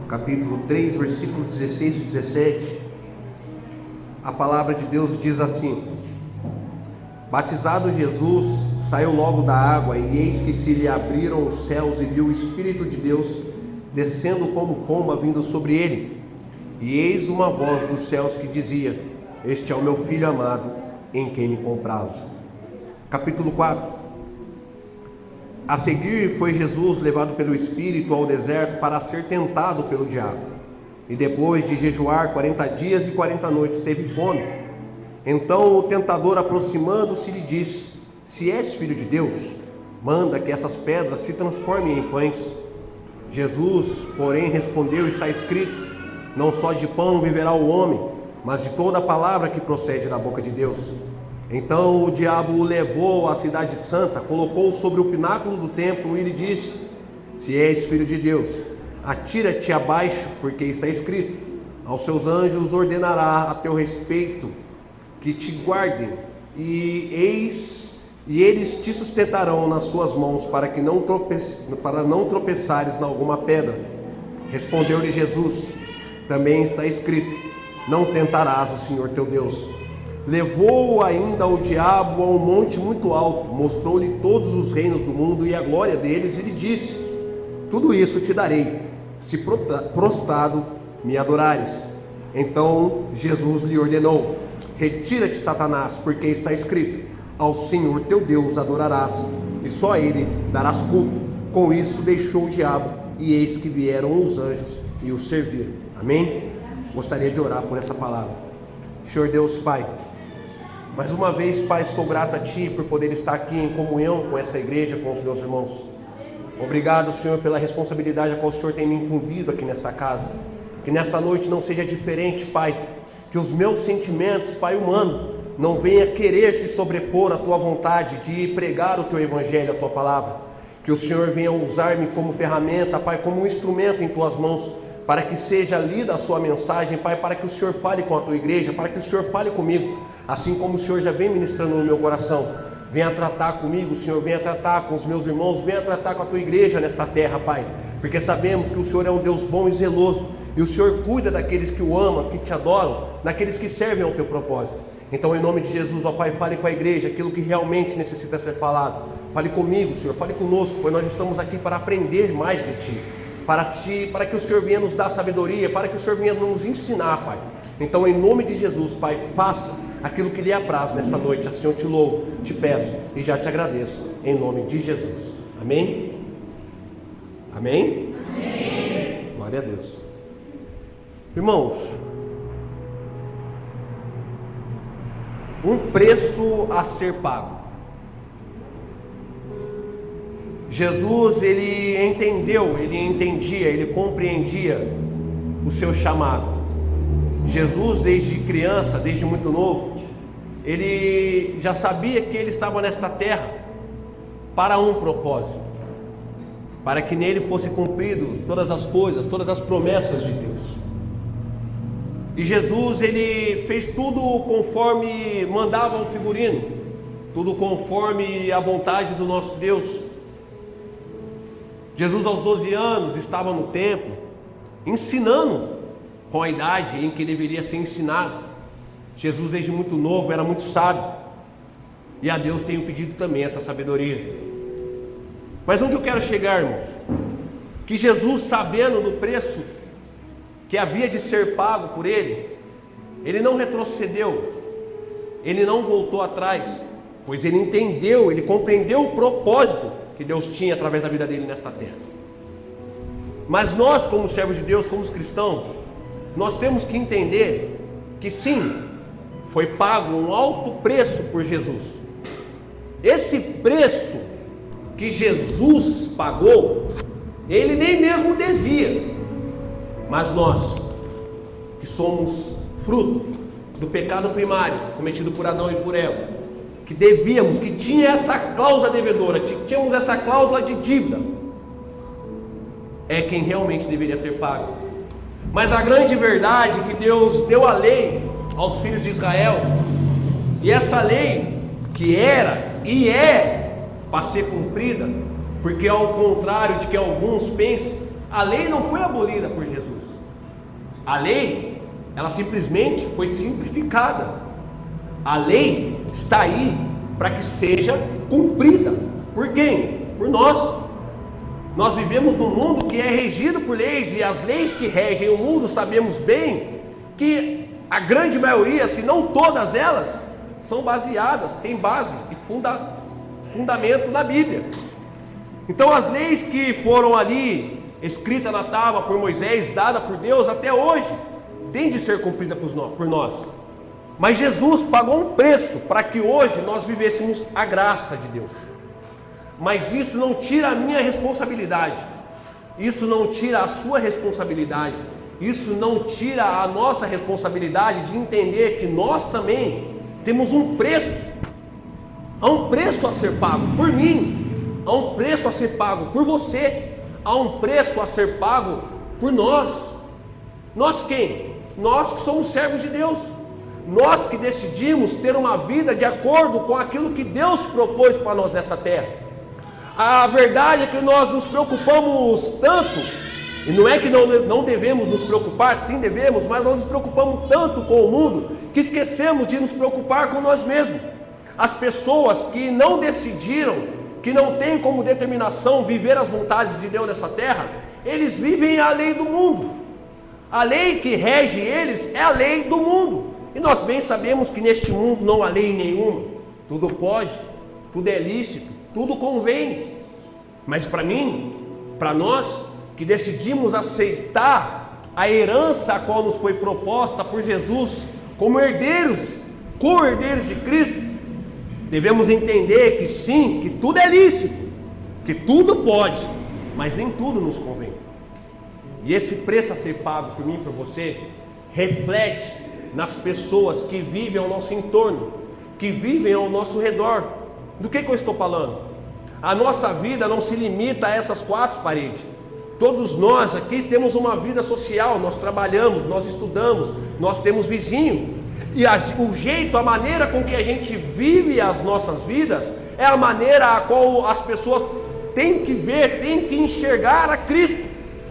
capítulo 3, versículo 16 e 17, a palavra de Deus diz assim: batizado Jesus, saiu logo da água, e eis que se lhe abriram os céus, e viu o Espírito de Deus descendo como pomba vindo sobre ele. E eis uma voz dos céus que dizia: este é o meu Filho amado, em quem me comprazo. Capítulo 4. A seguir foi Jesus levado pelo Espírito ao deserto para ser tentado pelo diabo. E depois de jejuar 40 dias e 40 noites teve fome. Então o tentador, aproximando-se, lhe disse: se és filho de Deus, manda que essas pedras se transformem em pães. Jesus, porém, respondeu: está escrito, não só de pão viverá o homem, mas de toda a palavra que procede da boca de Deus. Então o diabo o levou à cidade santa, colocou-o sobre o pináculo do templo e lhe disse: se és filho de Deus, atira-te abaixo, porque está escrito, aos seus anjos ordenará a teu respeito que te guardem, e eles te sustentarão nas suas mãos, para não tropeçares em alguma pedra. Respondeu-lhe Jesus: também está escrito, não tentarás o Senhor teu Deus. Levou ainda o diabo a um monte muito alto, mostrou-lhe todos os reinos do mundo e a glória deles, e lhe disse: tudo isso te darei, se prostrado me adorares. Então Jesus lhe ordenou: retira-te, Satanás, porque está escrito, ao Senhor teu Deus adorarás, e só a ele darás culto. Com isso deixou o diabo, e eis que vieram os anjos e o serviram. Amém? Gostaria de orar por essa palavra. Senhor Deus Pai, mais uma vez, Pai, sou grato a Ti por poder estar aqui em comunhão com esta igreja, com os meus irmãos. Obrigado, Senhor, pela responsabilidade a qual o Senhor tem me incumbido aqui nesta casa. Que nesta noite não seja diferente, Pai. Que os meus sentimentos, Pai humano, não venha querer se sobrepor à Tua vontade de pregar o Teu Evangelho, a Tua palavra. Que o Senhor venha usar-me como ferramenta, Pai, como um instrumento em Tuas mãos, para que seja lida a Sua mensagem, Pai, para que o Senhor fale com a Tua igreja, para que o Senhor fale comigo, assim como o Senhor já vem ministrando no meu coração. Venha tratar comigo, Senhor, venha tratar com os meus irmãos, venha tratar com a Tua igreja nesta terra, Pai, porque sabemos que o Senhor é um Deus bom e zeloso, e o Senhor cuida daqueles que o amam, que Te adoram, daqueles que servem ao Teu propósito. Então, em nome de Jesus, ó Pai, fale com a igreja aquilo que realmente necessita ser falado. Fale comigo, Senhor, fale conosco, pois nós estamos aqui para aprender mais de Ti, para que o Senhor venha nos dar sabedoria, para que o Senhor venha nos ensinar, Pai. Então, em nome de Jesus, Pai, faça aquilo que lhe apraz nesta noite. Assim eu te louvo, te peço e já te agradeço, em nome de Jesus. Amém? Amém? Amém. Glória a Deus. Irmãos, um preço a ser pago. Jesus, ele entendeu, ele entendia, ele compreendia o seu chamado. Jesus, desde criança, desde muito novo, ele já sabia que ele estava nesta terra para um propósito, para que nele fosse cumprido todas as coisas, todas as promessas de Deus. E Jesus, ele fez tudo conforme mandava o figurino, tudo conforme a vontade do nosso Deus. Jesus, aos 12 anos, estava no templo, ensinando com a idade em que deveria ser ensinado. Jesus, desde muito novo, era muito sábio, e a Deus tenho pedido também essa sabedoria. Mas onde eu quero chegar, irmãos? Que Jesus, sabendo do preço que havia de ser pago por ele não retrocedeu, ele não voltou atrás, pois ele entendeu, ele compreendeu o propósito que Deus tinha através da vida dele nesta terra. Mas nós, como servos de Deus, como cristãos, nós temos que entender que sim, foi pago um alto preço por Jesus. Esse preço que Jesus pagou, ele nem mesmo devia. Mas nós, que somos fruto do pecado primário cometido por Adão e por Eva, que devíamos, que tinha essa cláusula devedora, que tínhamos essa cláusula de dívida, é quem realmente deveria ter pago. Mas a grande verdade é que Deus deu a lei aos filhos de Israel, e essa lei que era e é para ser cumprida, porque ao contrário de que alguns pensam, a lei não foi abolida por Jesus. A lei, ela simplesmente foi simplificada. A lei está aí para que seja cumprida. Por quem? Por nós. Nós vivemos num mundo que é regido por leis, e as leis que regem o mundo, sabemos bem que a grande maioria, se não todas elas, são baseadas, têm base e fundamento na Bíblia. Então as leis que foram ali escritas na tábua por Moisés, dada por Deus até hoje, têm de ser cumpridas por nós. Mas Jesus pagou um preço para que hoje nós vivêssemos a graça de Deus. Mas isso não tira a minha responsabilidade, isso não tira a sua responsabilidade, isso não tira a nossa responsabilidade de entender que nós também temos um preço. Há um preço a ser pago por mim, há um preço a ser pago por você, há um preço a ser pago por nós. Nós quem? Nós que somos servos de Deus, nós que decidimos ter uma vida de acordo com aquilo que Deus propôs para nós nessa terra. A verdade é que nós nos preocupamos tanto, e não é que não devemos nos preocupar, sim devemos, mas nós nos preocupamos tanto com o mundo, que esquecemos de nos preocupar com nós mesmos. As pessoas que não decidiram, que não têm como determinação viver as vontades de Deus nessa terra, eles vivem a lei do mundo. A lei que rege eles é a lei do mundo. E nós bem sabemos que neste mundo não há lei nenhuma. Tudo pode, tudo é lícito, tudo convém. Mas para mim, para nós que decidimos aceitar a herança a qual nos foi proposta por Jesus como herdeiros, co-herdeiros de Cristo, devemos entender que sim, que tudo é lícito, que tudo pode, mas nem tudo nos convém. E esse preço a ser pago por mim e por você reflete nas pessoas que vivem ao nosso entorno, que vivem ao nosso redor. Do que eu estou falando? A nossa vida não se limita a essas quatro paredes. Todos nós aqui temos uma vida social, nós trabalhamos, nós estudamos, nós temos vizinho. E o jeito, a maneira com que a gente vive as nossas vidas é a maneira a qual as pessoas têm que ver, têm que enxergar a Cristo,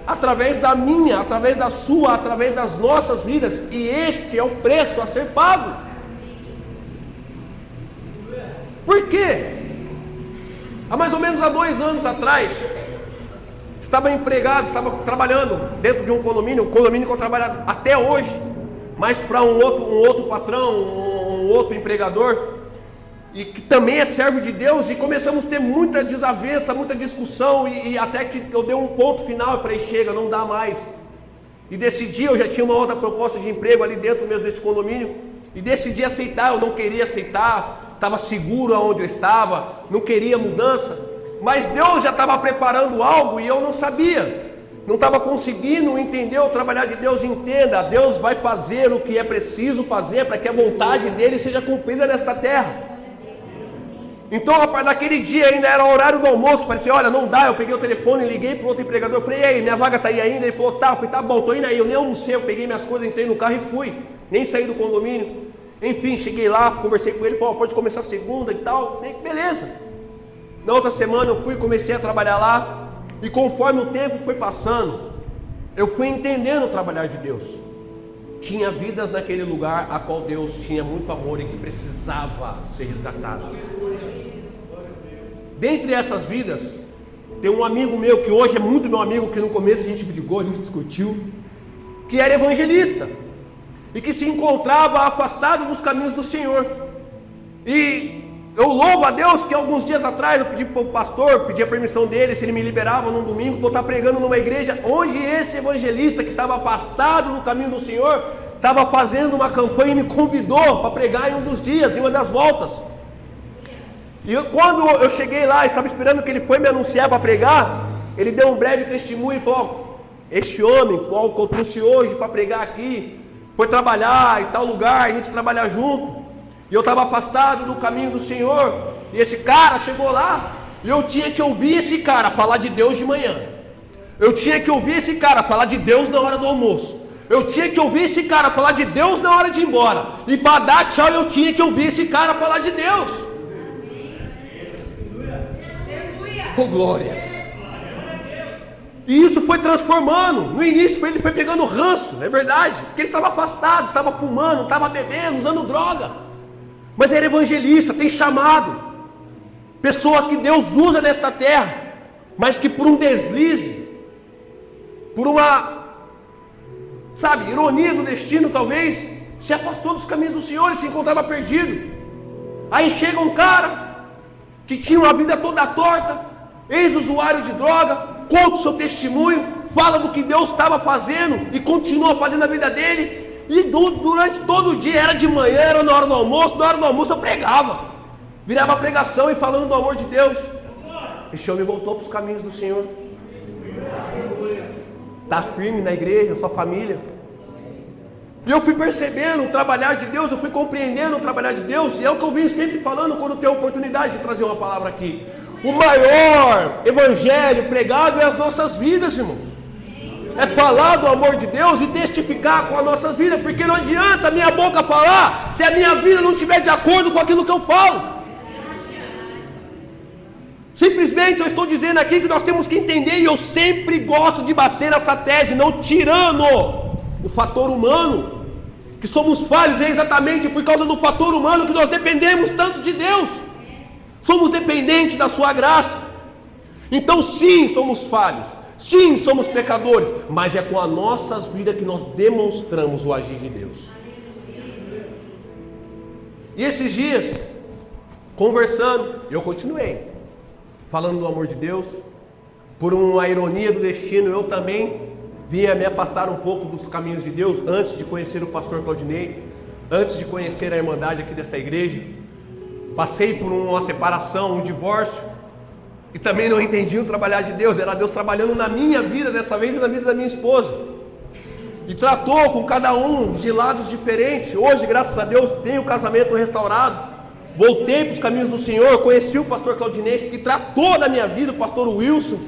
através da minha, através da sua, através das nossas vidas. E este é o preço a ser pago. Por quê? Há mais ou menos 2 anos atrás, estava empregado, estava trabalhando dentro de um condomínio, o condomínio que eu trabalho até hoje, mas para um outro patrão, um outro empregador, e que também é servo de Deus, e começamos a ter muita desavença, muita discussão, e até que eu dei um ponto final, e falei, chega, não dá mais. E decidi, eu já tinha uma outra proposta de emprego ali dentro mesmo desse condomínio, e decidi aceitar. Eu não queria aceitar, estava seguro aonde eu estava, não queria mudança, mas Deus já estava preparando algo e eu não sabia, não estava conseguindo entender o trabalhar de Deus. Entenda, Deus vai fazer o que é preciso fazer para que a vontade dele seja cumprida nesta terra. Então, rapaz, naquele dia ainda era o horário do almoço, falei assim, olha, não dá. Eu peguei o telefone, liguei para o outro empregador, falei, e aí, minha vaga está aí ainda? Ele falou, tá. Eu falei, tá bom, estou indo aí. Eu nem almocei, eu peguei minhas coisas, entrei no carro e fui, nem saí do condomínio. Enfim, cheguei lá, conversei com ele, falou, pode começar segunda e tal, beleza. Na outra semana eu fui, comecei a trabalhar lá, e conforme o tempo foi passando, eu fui entendendo o trabalhar de Deus. Tinha vidas naquele lugar a qual Deus tinha muito amor e que precisava ser resgatado. Dentre essas vidas, tem um amigo meu, que hoje é muito meu amigo, que no começo a gente brigou, a gente discutiu, que era evangelista, e que se encontrava afastado dos caminhos do Senhor. E eu louvo a Deus que alguns dias atrás eu pedi para o pastor, pedi a permissão dele, se ele me liberava num domingo, para eu estar pregando numa igreja onde esse evangelista que estava afastado do caminho do Senhor, estava fazendo uma campanha e me convidou para pregar em um dos dias, em uma das voltas. E quando eu cheguei lá, estava esperando que ele foi me anunciar para pregar, ele deu um breve testemunho e falou, este homem, qual que eu trouxe hoje para pregar aqui, foi trabalhar em tal lugar, a gente trabalhar junto, e eu estava afastado do caminho do Senhor, e esse cara chegou lá, e eu tinha que ouvir esse cara falar de Deus de manhã, eu tinha que ouvir esse cara falar de Deus na hora do almoço, eu tinha que ouvir esse cara falar de Deus na hora de ir embora, e para dar tchau eu tinha que ouvir esse cara falar de Deus. Oh glórias! E isso foi transformando. No início ele foi pegando ranço, é verdade, porque ele estava afastado, estava fumando, estava bebendo, usando droga. Mas era evangelista, tem chamado. Pessoa que Deus usa nesta terra, mas que por um deslize, por uma, ironia do destino talvez, se afastou dos caminhos do Senhor e se encontrava perdido. Aí chega um cara que tinha uma vida toda torta, ex-usuário de droga, conta o seu testemunho, fala do que Deus estava fazendo e continua fazendo a vida dele. E durante todo o dia, era de manhã, era na hora do almoço eu pregava, virava a pregação e falando do amor de Deus. Esse homem voltou para os caminhos do Senhor, está firme na igreja, sua família. E eu fui percebendo o trabalhar de Deus, eu fui compreendendo o trabalhar de Deus, e é o que eu venho sempre falando quando tenho a oportunidade de trazer uma palavra aqui. O maior evangelho pregado é as nossas vidas, irmãos. É falar do amor de Deus e testificar com as nossas vidas, porque não adianta a minha boca falar se a minha vida não estiver de acordo com aquilo que eu falo. Simplesmente eu estou dizendo aqui que nós temos que entender, e eu sempre gosto de bater nessa tese, não tirando o fator humano, que somos falhos, é exatamente por causa do fator humano que nós dependemos tanto de Deus. Somos dependentes da sua graça. Então sim, somos falhos, sim, somos pecadores, mas é com as nossas vidas que nós demonstramos o agir de Deus. E esses dias, conversando, eu continuei falando do amor de Deus. Por uma ironia do destino, eu também vinha me afastar um pouco dos caminhos de Deus antes de conhecer o pastor Claudinei, antes de conhecer a irmandade aqui desta igreja. Passei por uma separação, um divórcio, e também não entendi o trabalhar de Deus. Era Deus trabalhando na minha vida dessa vez e na vida da minha esposa, e tratou com cada um de lados diferentes. Hoje, graças a Deus, tenho o casamento restaurado, voltei para os caminhos do Senhor, conheci o pastor Claudinei, que tratou da minha vida, o pastor Wilson.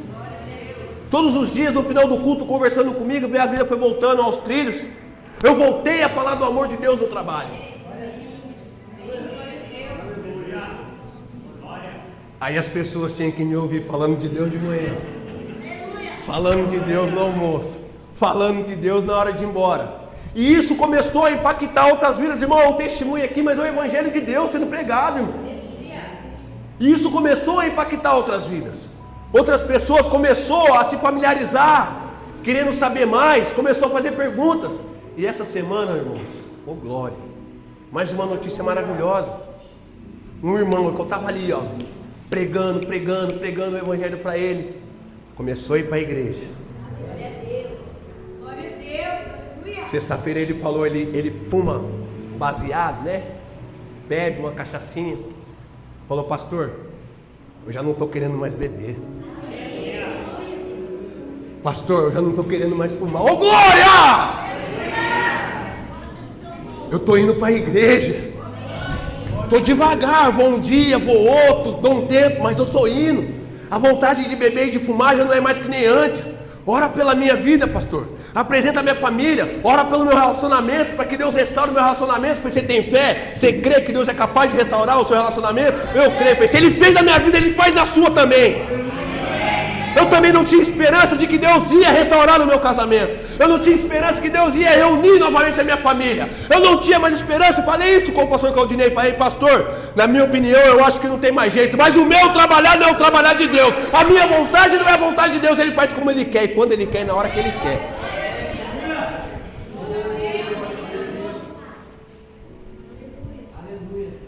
Todos os dias, no final do culto, conversando comigo, minha vida foi voltando aos trilhos. Eu voltei a falar do amor de Deus no trabalho. Aí as pessoas tinham que me ouvir falando de Deus de manhã, falando de Deus no almoço, falando de Deus na hora de ir embora. E isso começou a impactar outras vidas, irmão. É um testemunho aqui, mas é o evangelho de Deus sendo pregado, irmão. E isso começou a impactar outras vidas. Outras pessoas começou a se familiarizar, querendo saber mais, começou a fazer perguntas. E essa semana, irmãos, oh glória, mais uma notícia maravilhosa. Um irmão que eu estava ali, ó, pregando o evangelho para ele, começou a ir para a igreja. Glória a Deus, glória a Deus, aleluia. Sexta-feira ele falou, ele fuma baseado, né? Bebe uma cachaçinha. Falou, pastor, eu já não estou querendo mais beber. Pastor, eu já não estou querendo mais fumar. Ô glória! Eu estou indo para a igreja. Estou devagar, vou um dia, vou outro, dou um tempo, mas eu estou indo. A vontade de beber e de fumar já não é mais que nem antes. Ora pela minha vida, pastor. Apresenta a minha família. Ora pelo meu relacionamento, para que Deus restaure o meu relacionamento. Você tem fé? Você crê que Deus é capaz de restaurar o seu relacionamento? Eu creio. Se Ele fez na minha vida, Ele faz na sua também. Eu também não tinha esperança de que Deus ia restaurar o meu casamento. Eu não tinha esperança que Deus ia reunir novamente a minha família. Eu não tinha mais esperança. Eu falei isso com o pastor Claudinei. Falei, pastor, na minha opinião, eu acho que não tem mais jeito. Mas o meu trabalhar não é o trabalhar de Deus. A minha vontade não é a vontade de Deus. Ele faz como Ele quer e quando Ele quer, na hora que Ele quer.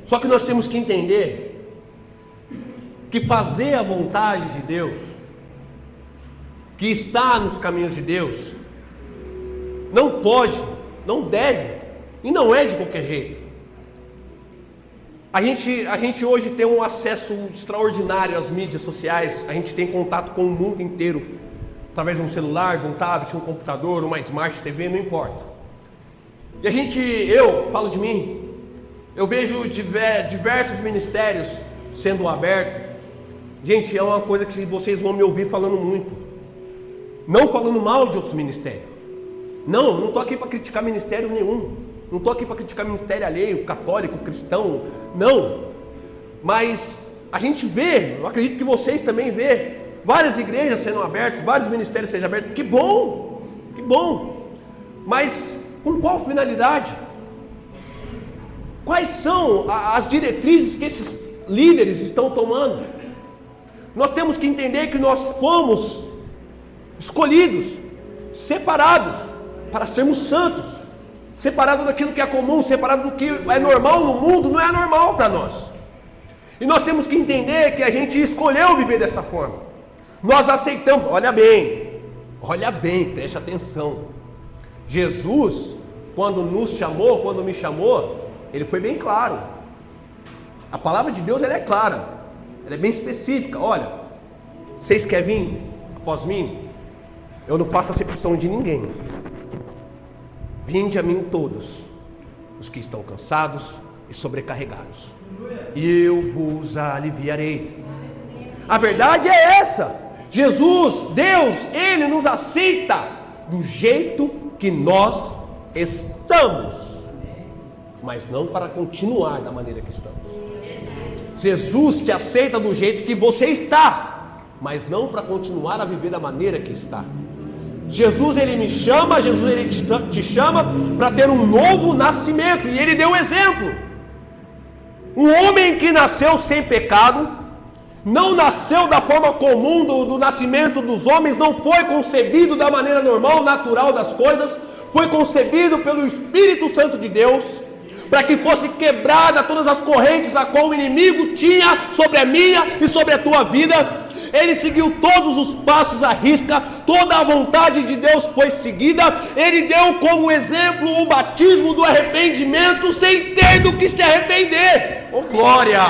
Só que nós temos que entender que fazer a vontade de Deus, que está nos caminhos de Deus, não pode, não deve e não é de qualquer jeito. A gente hoje tem um acesso extraordinário às mídias sociais. A gente tem contato com o mundo inteiro através de um celular, de um tablet, um computador, uma Smart TV, não importa. E eu falo de mim, eu vejo diversos ministérios sendo abertos. Gente, é uma coisa que vocês vão me ouvir falando muito, não falando mal de outros ministérios. Não estou aqui para criticar ministério nenhum. Não estou aqui para criticar ministério alheio, católico, cristão. Não. Mas a gente vê, eu acredito que vocês também vê, várias igrejas sendo abertas, vários ministérios sejam abertos, que bom, que bom. Mas com qual finalidade? Quais são as diretrizes que esses líderes estão tomando? Nós temos que entender que nós fomos escolhidos, separados, para sermos santos, separados daquilo que é comum, separados do que é normal no mundo, não é normal para nós. E nós temos que entender que a gente escolheu viver dessa forma. Nós aceitamos, olha bem, preste atenção. Jesus, quando nos chamou, quando me chamou, ele foi bem claro. A palavra de Deus ela é clara, ela é bem específica. Olha, vocês querem vir após mim? Eu não faço acepção de ninguém. Vinde a mim todos os que estão cansados e sobrecarregados, e eu vos aliviarei. A verdade é essa. Jesus, Deus, Ele nos aceita do jeito que nós estamos, mas não para continuar da maneira que estamos. Jesus te aceita do jeito que você está, mas não para continuar a viver da maneira que está. Jesus, Ele me chama, Jesus, Ele te chama para ter um novo nascimento, e Ele deu exemplo. Um homem que nasceu sem pecado, não nasceu da forma comum do nascimento dos homens, não foi concebido da maneira normal, natural das coisas, foi concebido pelo Espírito Santo de Deus, para que fosse quebrada todas as correntes a qual o inimigo tinha sobre a minha e sobre a tua vida. Ele seguiu todos os passos à risca, toda a vontade de Deus foi seguida. Ele deu como exemplo o batismo do arrependimento, sem ter do que se arrepender. Oh glória!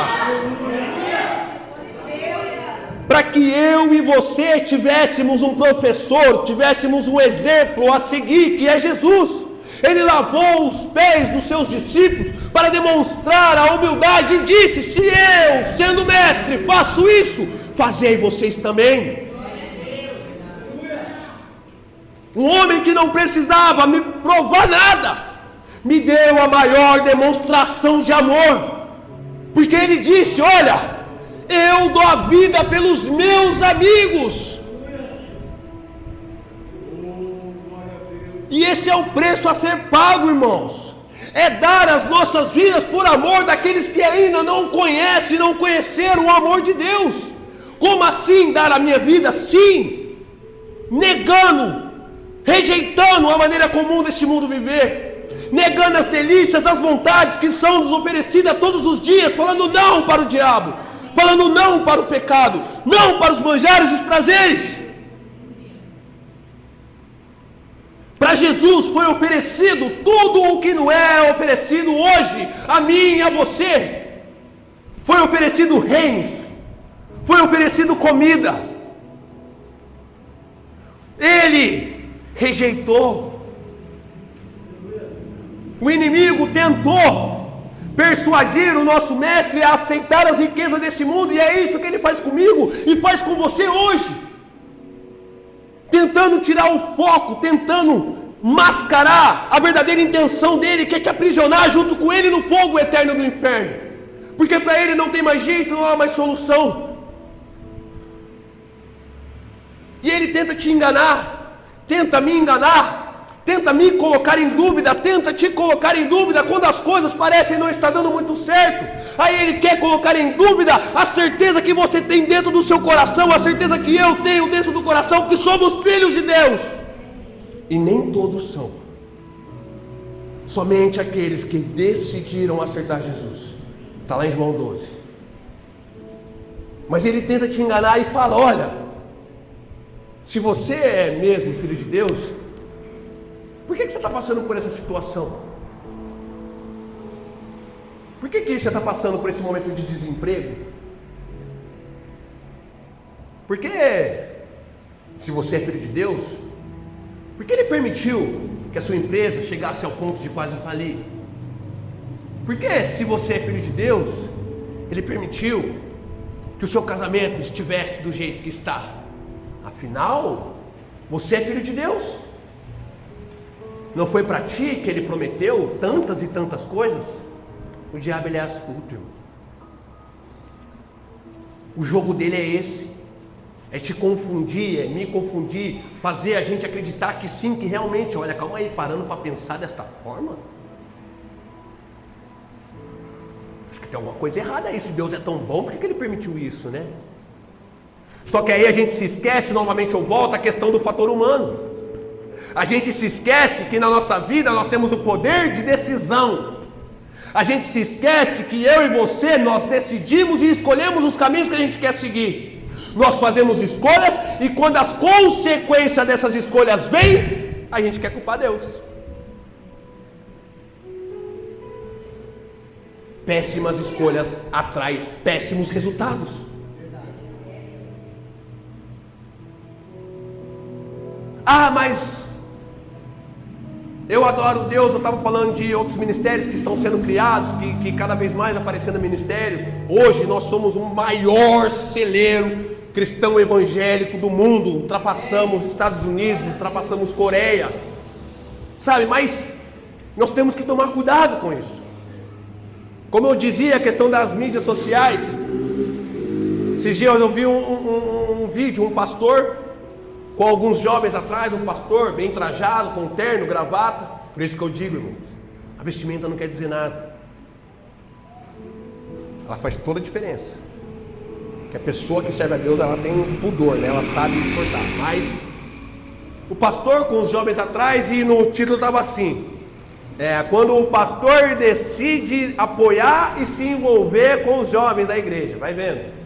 Para que eu e você tivéssemos um professor, tivéssemos um exemplo a seguir, que é Jesus. Ele lavou os pés dos seus discípulos para demonstrar a humildade e disse: se eu, sendo mestre, faço isso, fazei vocês também. Um homem que não precisava me provar nada, me deu a maior demonstração de amor, porque ele disse: olha, eu dou a vida pelos meus amigos. E esse é o preço a ser pago, irmãos. É dar as nossas vidas por amor daqueles que ainda não conhecem, não conheceram o amor de Deus. Como assim dar a minha vida? Sim, negando, rejeitando a maneira comum deste mundo viver, negando as delícias, as vontades que são nos oferecidas todos os dias, falando não para o diabo, falando não para o pecado, não para os manjares e os prazeres. Para Jesus foi oferecido tudo o que não é oferecido hoje a mim e a você. Foi oferecido reinos, foi oferecido comida. Ele rejeitou. O inimigo tentou persuadir o nosso mestre a aceitar as riquezas desse mundo, e é isso que ele faz comigo e faz com você hoje. Tentando tirar o foco, tentando mascarar a verdadeira intenção dele, que é te aprisionar junto com ele no fogo eterno do inferno. Porque para ele não tem mais jeito, não há mais solução. E ele tenta te enganar, tenta me enganar, tenta me colocar em dúvida, tenta te colocar em dúvida quando as coisas parecem não estar dando muito certo. Aí ele quer colocar em dúvida a certeza que você tem dentro do seu coração, a certeza que eu tenho dentro do coração, que somos filhos de Deus. E nem todos são. Somente aqueles que decidiram aceitar Jesus. Está lá em João 12. Mas ele tenta te enganar e fala: olha, se você é mesmo filho de Deus, por que você está passando por essa situação? Por que você está passando por esse momento de desemprego? Porque, se você é filho de Deus, por que Ele permitiu que a sua empresa chegasse ao ponto de quase falir? Porque, se você é filho de Deus, Ele permitiu que o seu casamento estivesse do jeito que está. Afinal, você é filho de Deus. Não foi para ti que Ele prometeu tantas e tantas coisas? O diabo, ele é astuto, irmão. O jogo dele é esse. é te confundir, é me confundir, fazer a gente acreditar que sim, que realmente, olha, calma aí, parando para pensar desta forma, acho que tem alguma coisa errada aí. Se Deus é tão bom, por que Ele permitiu isso, né? Só que aí a gente se esquece, novamente eu volto à questão do fator humano. A gente se esquece que na nossa vida nós temos o poder de decisão. A gente se esquece que eu e você, nós decidimos e escolhemos os caminhos que a gente quer seguir. Nós fazemos escolhas e quando as consequências dessas escolhas vêm, a gente quer culpar Deus. Péssimas escolhas atraem péssimos resultados. Ah, mas eu adoro Deus. Eu estava falando de outros ministérios que estão sendo criados, que cada vez mais aparecendo ministérios. Hoje nós somos o maior celeiro cristão evangélico do mundo. Ultrapassamos Estados Unidos, ultrapassamos Coreia, sabe? Mas nós temos que tomar cuidado com isso. Como eu dizia, a questão das mídias sociais. Esses dias eu vi um vídeo, um pastor com alguns jovens atrás, um pastor bem trajado, com terno, gravata. Por isso que eu digo, irmãos, a vestimenta não quer dizer nada. Ela faz toda a diferença. Que a pessoa que serve a Deus, ela tem um pudor, né? Ela sabe se portar. Mas o pastor com os jovens atrás, e no título estava assim: quando o pastor decide apoiar e se envolver com os jovens da igreja. Vai vendo.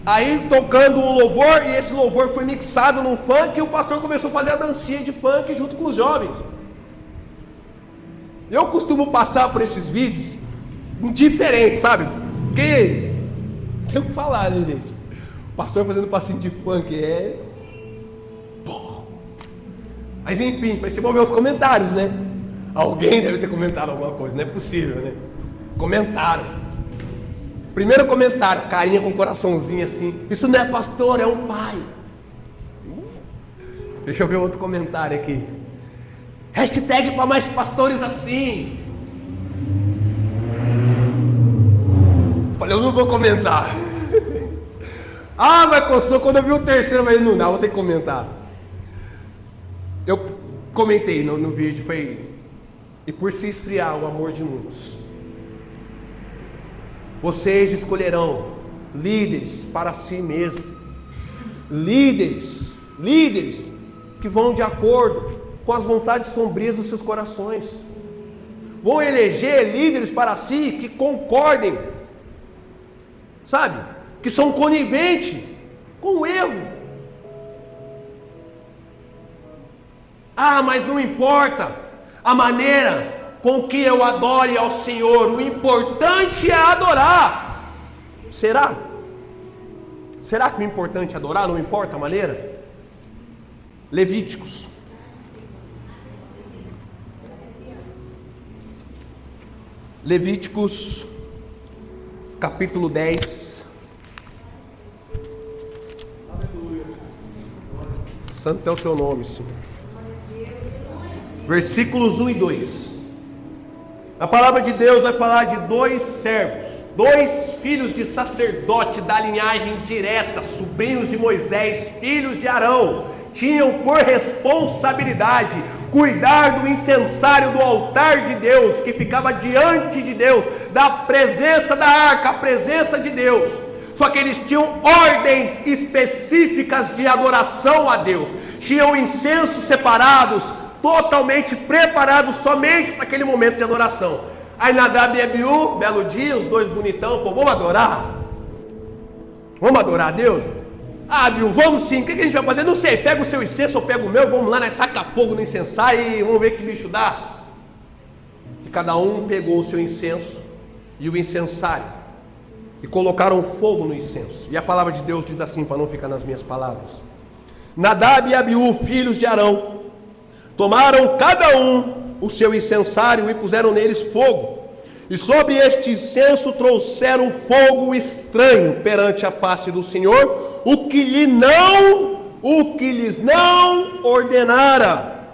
Aí tocando um louvor, e esse louvor foi mixado num funk, e o pastor começou a fazer a dancinha de funk junto com os jovens. Eu costumo passar por esses vídeos indiferente, sabe? Porque tem o que falar, né, gente? O pastor fazendo passinho de funk Mas enfim, vai se ver os comentários, né? Alguém deve ter comentado alguma coisa, não é possível, né? Comentaram. Primeiro comentário, carinha com coraçãozinho assim: isso não é pastor, é um pai. Deixa eu ver outro comentário aqui. Hashtag para mais pastores assim. Falei, eu não vou comentar. Mas coçou quando eu vi o terceiro, mas não dá, vou ter que comentar. Eu comentei no vídeo, foi: e por se esfriar o amor de muitos, vocês escolherão líderes para si mesmos. Líderes que vão de acordo com as vontades sombrias dos seus corações. Vão eleger líderes para si que concordem, sabe? Que são coniventes com o erro. Mas não importa a maneira com que eu adore ao Senhor, o importante é adorar. Será? Será que o importante é adorar? Não importa a maneira? Levíticos. Levíticos, capítulo 10. Santo é o teu nome, Senhor. Versículos 1 e 2. A palavra de Deus vai falar de dois servos, dois filhos de sacerdote da linhagem direta, sobrinhos de Moisés, filhos de Arão. Tinham por responsabilidade cuidar do incensário do altar de Deus, que ficava diante de Deus, da presença da arca, a presença de Deus. Só que eles tinham ordens específicas de adoração a Deus, tinham incensos separados, totalmente preparados somente para aquele momento de adoração. Aí Nadab e Abiú, belo dia, os dois bonitão, vamos adorar? Vamos adorar a Deus? Abiú, vamos sim, o que a gente vai fazer? Não sei, pega o seu incenso ou pega o meu, vamos lá, né? Taca fogo no incensário e vamos ver que bicho dá. E cada um pegou o seu incenso e o incensário e colocaram fogo no incenso. E a palavra de Deus diz assim, para não ficar nas minhas palavras: Nadab e Abiú, filhos de Arão, tomaram cada um o seu incensário e puseram neles fogo, e sobre este incenso trouxeram fogo estranho perante a face do Senhor, o que lhes não ordenara.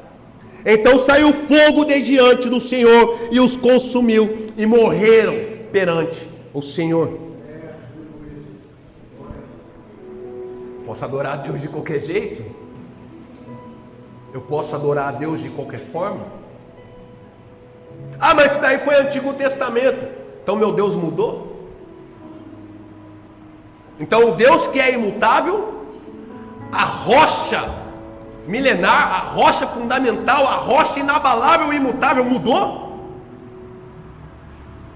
Então saiu fogo de diante do Senhor e os consumiu, e morreram perante o Senhor. posso adorar a Deus de qualquer jeito? Eu posso adorar a Deus de qualquer forma? Ah, mas isso daí foi Antigo Testamento. Então meu Deus mudou? Então o Deus que é imutável, a rocha milenar, a rocha fundamental, a rocha inabalável e imutável mudou?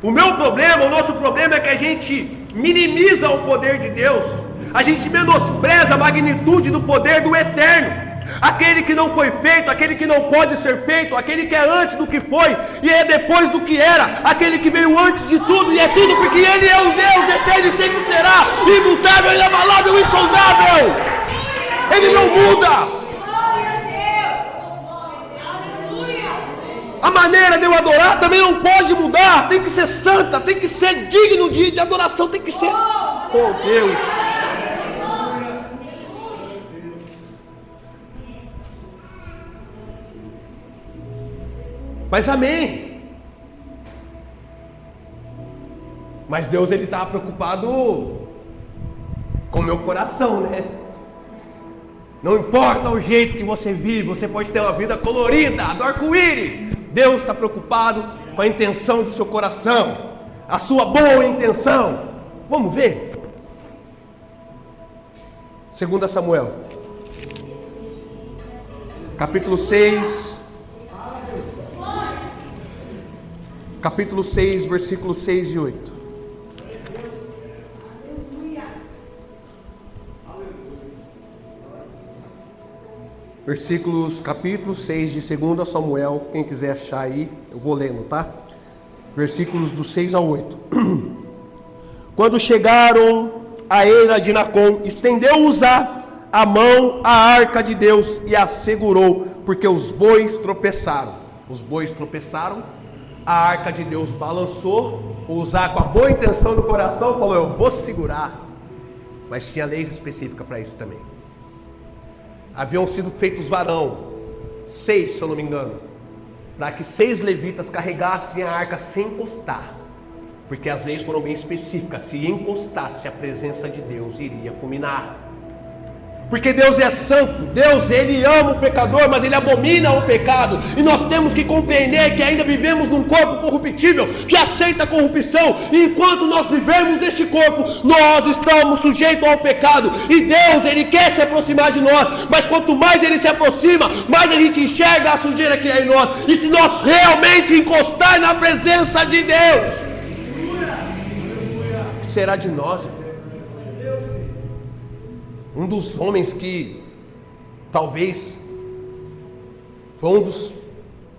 O meu problema, o nosso problema é que a gente minimiza o poder de Deus. A gente menospreza a magnitude do poder do eterno. Aquele que não foi feito, aquele que não pode ser feito, aquele que é antes do que foi e é depois do que era, aquele que veio antes de tudo e é tudo, porque Ele é o Deus eterno e sempre será, imutável, inabalável, insondável. Ele não muda. A maneira de eu adorar também não pode mudar, tem que ser santa, tem que ser digno de adoração, tem que ser, oh Deus. Mas amém. Mas Deus, Ele está preocupado com o meu coração, né? Não importa o jeito que você vive, você pode ter uma vida colorida, do arco-íris. Deus está preocupado com a intenção do seu coração, a sua boa intenção. Vamos ver? 2 Samuel, capítulo 6. Capítulo 6, versículos 6 e 8. Capítulo 6 de 2 Samuel, quem quiser achar aí, eu vou lendo, tá? Versículos do 6 ao 8. Quando chegaram à eira de Nacon, estendeu Uzá a mão à arca de Deus e a segurou, porque os bois tropeçaram. Os bois tropeçaram, a arca de Deus balançou. Uzá, com a boa intenção do coração, falou: eu vou segurar. Mas tinha leis específicas para isso também. Haviam sido feitos varão, 6, se eu não me engano, para que 6 levitas carregassem a arca sem encostar, porque as leis foram bem específicas. Se encostasse, a presença de Deus iria fulminar. Porque Deus é santo, Deus, Ele ama o pecador, mas Ele abomina o pecado. E nós temos que compreender que ainda vivemos num corpo corruptível, que aceita a corrupção. E enquanto nós vivemos neste corpo, nós estamos sujeitos ao pecado. E Deus, Ele quer se aproximar de nós, mas quanto mais Ele se aproxima, mais a gente enxerga a sujeira que é em nós. E se nós realmente encostar na presença de Deus, o que será de nós? Um dos homens que talvez foi um dos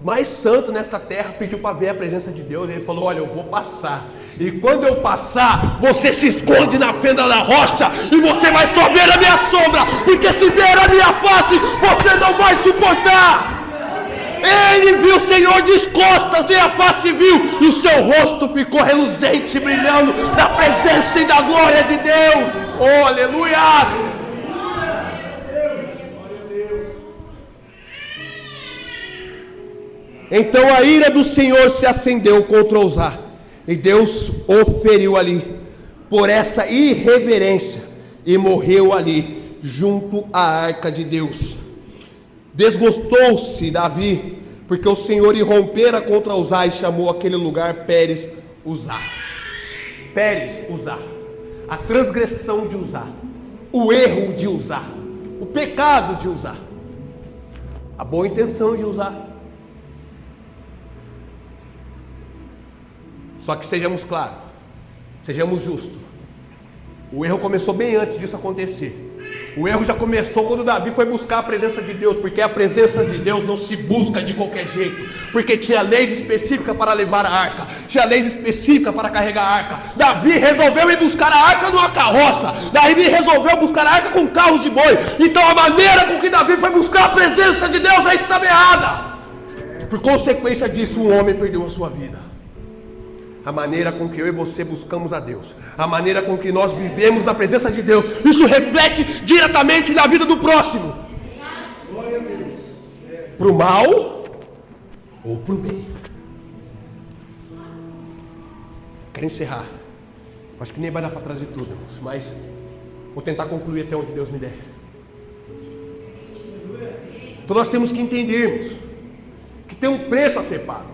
mais santos nesta terra pediu para ver a presença de Deus. Ele falou: olha, eu vou passar, e quando eu passar, você se esconde na fenda da rocha, e você vai só ver a minha sombra, porque se ver a minha face, você não vai suportar. Ele viu o Senhor de costas, nem a face viu, e o seu rosto ficou reluzente, brilhando na presença e da glória de Deus. Oh, aleluia! Então a ira do Senhor se acendeu contra Uzá, e Deus o feriu ali por essa irreverência, e morreu ali junto à arca de Deus. Desgostou-se Davi, porque o Senhor irrompera contra Uzá, e chamou aquele lugar Pérez Uzá. Pérez Uzá, a transgressão de Uzá, o erro de Uzá, o pecado de Uzá, a boa intenção de Uzá. Só que sejamos claros, sejamos justos. O erro começou bem antes disso acontecer. O erro já começou quando Davi foi buscar a presença de Deus, porque a presença de Deus não se busca de qualquer jeito, porque tinha leis específicas para levar a arca, tinha leis específicas para carregar a arca. Davi resolveu ir buscar a arca numa carroça, Davi resolveu buscar a arca com carros de boi. Então a maneira com que Davi foi buscar a presença de Deus já estava errada. Por consequência disso, um homem perdeu a sua vida. A maneira com que eu e você buscamos a Deus, a maneira com que nós vivemos na presença de Deus, isso reflete diretamente na vida do próximo, para o mal ou para o bem. Quero encerrar. Acho que nem vai dar para trazer tudo, irmãos, mas Vou tentar concluir até onde Deus me der. Então nós temos que entendermos que tem um preço a ser pago.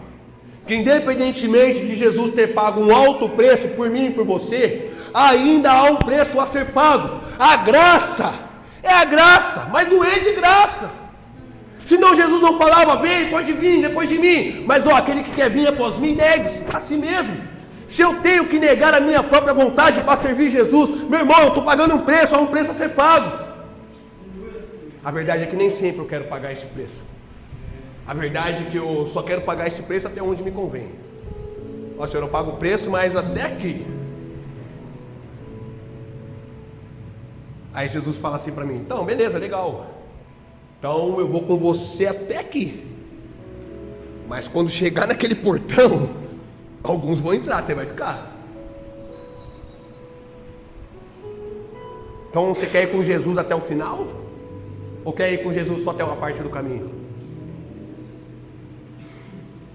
Que independentemente de Jesus ter pago um alto preço por mim e por você, ainda há um preço a ser pago. A graça é a graça, mas não é de graça. Senão Jesus não falava: vem, pode vir depois de mim. Mas aquele que quer vir após mim, negue-se a si mesmo. Se eu tenho que negar a minha própria vontade para servir Jesus, meu irmão, eu estou pagando um preço, há um preço a ser pago. A verdade é que nem sempre eu quero pagar esse preço. A verdade é que eu só quero pagar esse preço até onde me convém. Ó Senhor, eu pago o preço, mas até aqui. Aí Jesus fala assim para mim: então, beleza, legal. Então eu vou com você até aqui. Mas quando chegar naquele portão, alguns vão entrar, você vai ficar. Então você quer ir com Jesus até o final? Ou quer ir com Jesus só até uma parte do caminho?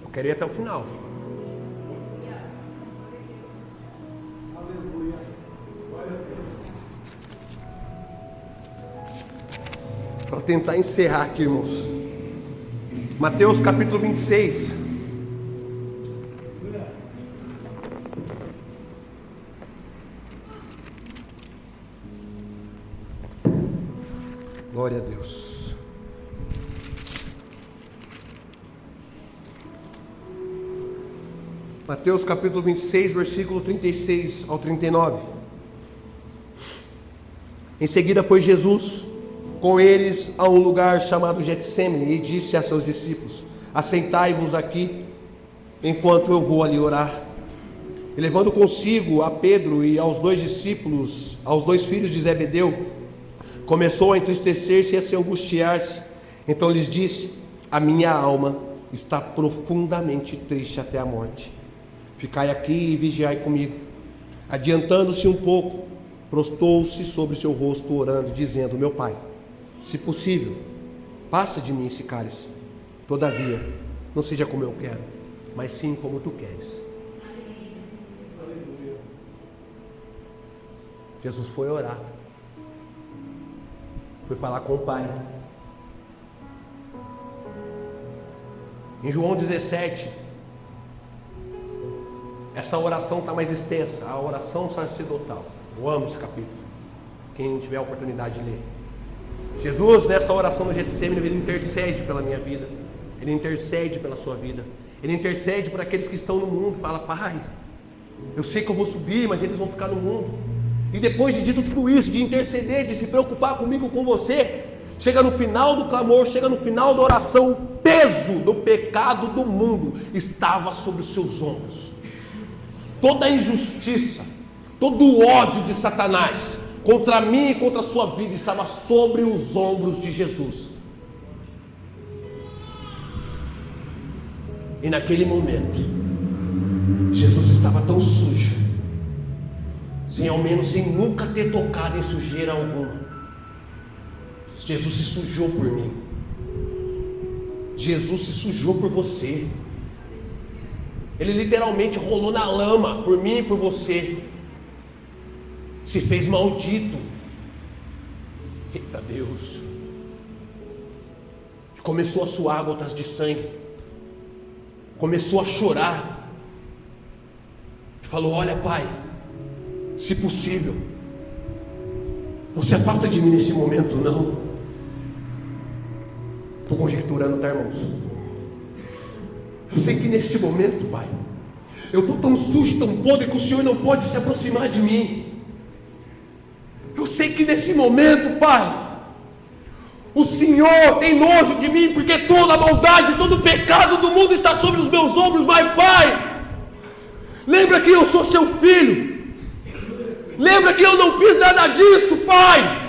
Eu quero ir até o final. Para tentar encerrar aqui, irmãos, Mateus capítulo 26. Glória a Deus. Mateus capítulo 26, versículo 36 ao 39. Em seguida foi Jesus com eles a um lugar chamado Getsêmani e disse a seus discípulos: assentai-vos aqui, enquanto eu vou ali orar. E levando consigo a Pedro e aos dois discípulos, aos dois filhos de Zebedeu, começou a entristecer-se e a se angustiar-se. Então lhes disse: a minha alma está profundamente triste até a morte. Ficai aqui e vigiai comigo. Adiantando-se um pouco, prostou-se sobre seu rosto, orando, dizendo: meu Pai, se possível, passa de mim esse cálice. Todavia, não seja como eu quero, mas sim como tu queres. Jesus foi orar. Foi falar com o Pai. Em João 17, essa oração está mais extensa, a oração sacerdotal. Eu amo esse capítulo, quem tiver a oportunidade de ler. Jesus, nessa oração no Getsêmani, ele intercede pela minha vida, ele intercede pela sua vida, ele intercede por aqueles que estão no mundo. Fala: Pai, eu sei que eu vou subir, mas eles vão ficar no mundo. E depois de dito tudo isso, de interceder, de se preocupar comigo, com você, chega no final do clamor, chega no final da oração, o peso do pecado do mundo estava sobre os seus ombros. Toda a injustiça, todo o ódio de Satanás contra mim e contra a sua vida estava sobre os ombros de Jesus. E naquele momento, Jesus estava tão sujo, sem nunca ter tocado em sujeira alguma. Jesus se sujou por mim. Jesus se sujou por você. Ele literalmente rolou na lama por mim e por você. Se fez maldito. Eita Deus. Começou a suar gotas de sangue. Começou a chorar. Falou: olha, Pai, se possível, não se afasta de mim neste momento, não. Estou conjecturando, tá, irmãos? Eu sei que neste momento, Pai, eu estou tão sujo, tão podre, que o Senhor não pode se aproximar de mim. Eu sei que nesse momento, Pai, o Senhor tem nojo de mim, porque toda a maldade, todo o pecado do mundo está sobre os meus ombros. Mas, Pai, lembra que eu sou seu filho. Lembra que eu não fiz nada disso, Pai.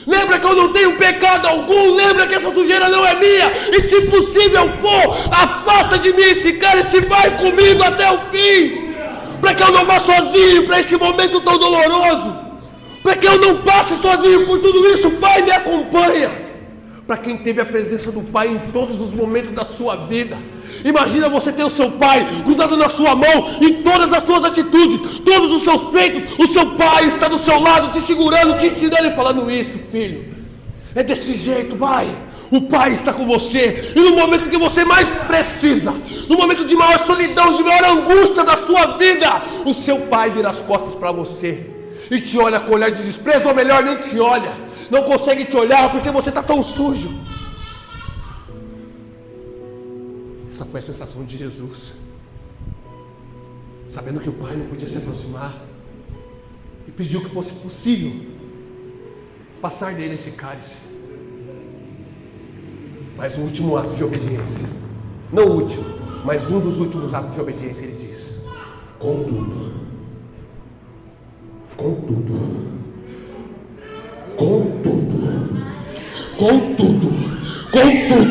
Lembra que eu não tenho pecado algum. Lembra que essa sujeira não é minha. E se possível for, afasta de mim esse cálice, vai comigo até o fim. Para que eu não vá sozinho para esse momento tão doloroso. Para que eu não passe sozinho por tudo isso. Pai, me acompanha. para quem teve a presença do Pai em todos os momentos da sua vida. Imagina você ter o seu Pai grudado na sua mão em todas as suas atitudes, todos os seus feitos. O seu Pai está do seu lado, te segurando, te ensinando e falando: isso, filho, é desse jeito, vai. O Pai está com você, e no momento que você mais precisa, no momento de maior solidão, de maior angústia da sua vida, o seu Pai vira as costas para você e te olha com olhar de desprezo, ou melhor, nem te olha, não consegue te olhar porque você está tão sujo. Essa foi a sensação de Jesus, sabendo que o Pai não podia se aproximar, e pediu que fosse possível passar dele esse cálice. Mas o último ato de obediência, não o último, mas um dos últimos atos de obediência, ele diz: contudo,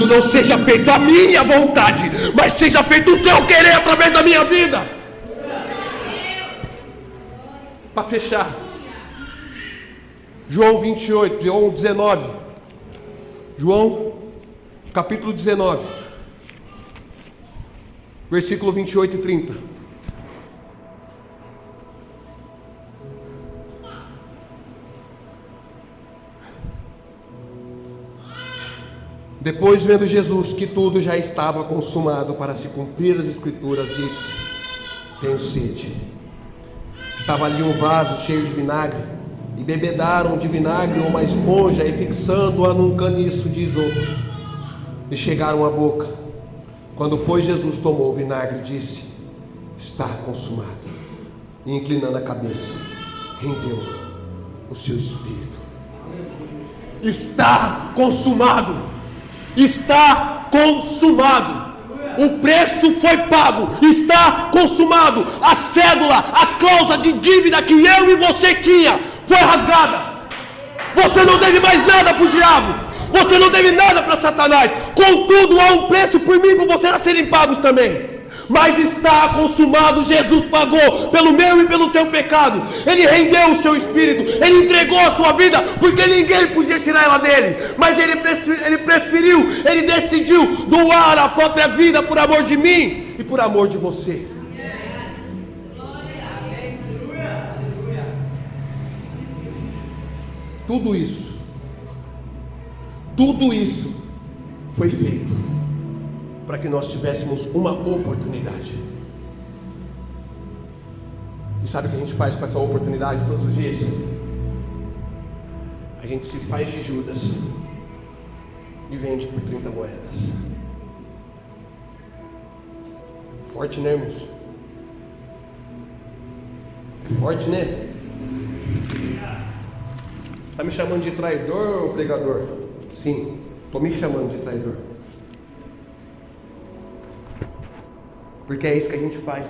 não seja feita a minha vontade, mas seja feito o teu querer através da minha vida. Para fechar, João 28, João 19, João capítulo 19, versículo 28 e 30. Depois, vendo Jesus que tudo já estava consumado para se cumprir as Escrituras, disse: tenho sede. Estava ali um vaso cheio de vinagre, e bebedaram de vinagre uma esponja, e fixando-a num caniço de isopo, e chegaram à boca. Quando, pois, Jesus tomou o vinagre, disse: está consumado. E inclinando a cabeça, rendeu o seu espírito. Está consumado. Está consumado. O preço foi pago. Está consumado. A cédula, a cláusula de dívida que eu e você tinha foi rasgada. Você não deve mais nada para o diabo. Você não deve nada para Satanás. Contudo, há um preço por mim e por você a serem pagos também. Mas está consumado. Jesus pagou pelo meu e pelo teu pecado. Ele rendeu o seu espírito. Ele entregou a sua vida, porque ninguém podia tirar ela dele. Mas ele preferiu, ele decidiu doar a própria vida por amor de mim e por amor de você. Tudo isso foi feito para que nós tivéssemos uma oportunidade. E sabe o que a gente faz com essa oportunidade todos os dias? A gente se faz de Judas e vende por 30 moedas. Forte, né, irmãos? Forte, né? Está me chamando de traidor, ou pregador? Sim, estou me chamando de traidor. Porque é isso que a gente faz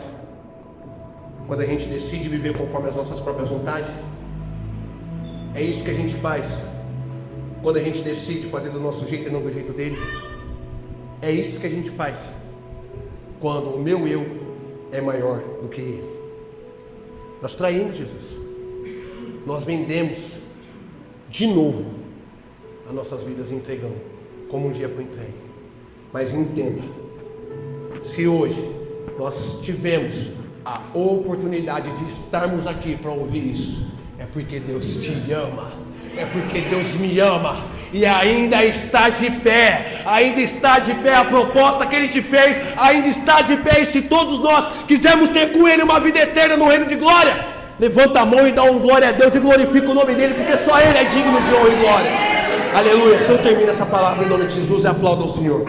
quando a gente decide viver conforme as nossas próprias vontades. É isso que a gente faz quando a gente decide fazer do nosso jeito e não do jeito dele. É isso que a gente faz quando o meu eu é maior do que ele. Nós traímos Jesus. Nós vendemos de novo as nossas vidas e entregamos como um dia foi entregue. Mas entenda, se hoje nós tivemos a oportunidade de estarmos aqui para ouvir isso, é porque Deus te ama, é porque Deus me ama, e ainda está de pé a proposta que Ele te fez, ainda está de pé. E se todos nós quisermos ter com Ele uma vida eterna no reino de glória, levanta a mão e dá um glória a Deus e glorifica o nome dEle, porque só Ele é digno de honra e glória. Aleluia. Se eu termino essa palavra em nome de Jesus, e aplauda ao Senhor.